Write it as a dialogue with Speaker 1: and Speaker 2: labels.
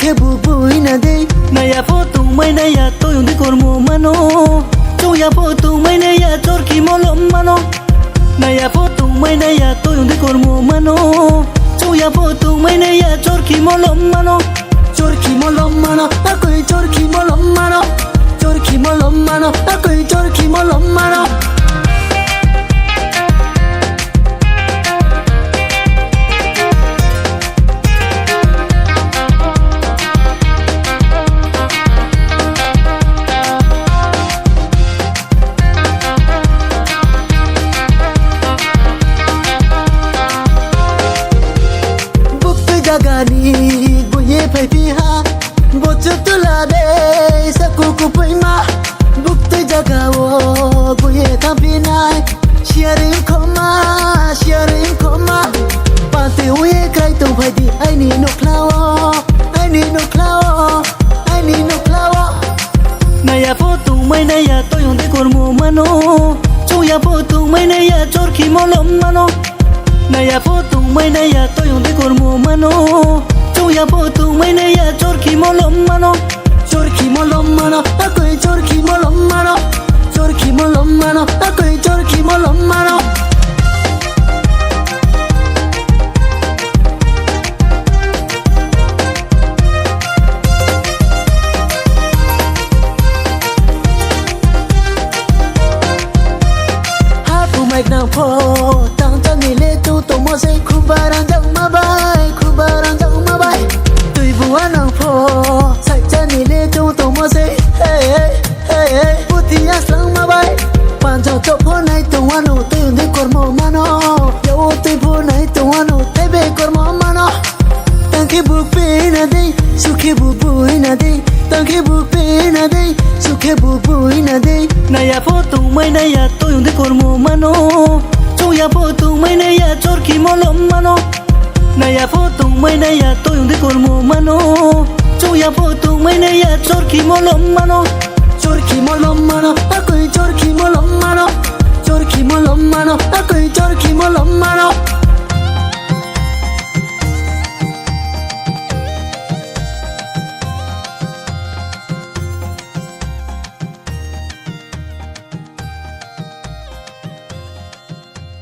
Speaker 1: suke bubu ina dai
Speaker 2: na ya foto mai na ya to yung di kormo mano tu ya foto mai na ya chorki molom mano na ya foto mai na ya to yung di kormo mano tu ya foto mai na ya chorki molom mano
Speaker 1: chorki molom mano ako'y chorki molom mano chorki molom mano ako'y chorki molom mano Gani boye phai phi ha bochu tula de saku ku pai ma bukte jaga wo boye tham phi nai sharing khoma pate we kai to phai di ai ni no klawo ai ni no klawo ai ni no klawo
Speaker 2: na ya foto mai na ya to yung de kormo mano chu ya foto mai na ya chorki molom mano na ya foto mai na ya to yung de kormo mano chu ya foto mai na ya chorki molom mano
Speaker 1: ako'y chorki molom mano ako'y chorki molom mano hapu mai nang pho tang tang ni le tu to mo se khubarang jang ma bai tui bua nang pho sai cha ni le tu to mo se hey puti aslang ma bai pan chao to pho nai to wanu te de kormo mano yo te pho nai to wanu te be kormo mano tanki bu pe na dei sukhe bu ina dei tanki bu pe na dei sukhe bu ina dei
Speaker 2: na ya foto mai na ya to yung de kormo mano chu ya foto mai na ya chorki molom mano na ya foto mai na ya to yung de kormo mano chu ya foto mai na ya chorki molom mano
Speaker 1: ako'y chorki molom mano ako'y chorki molom mano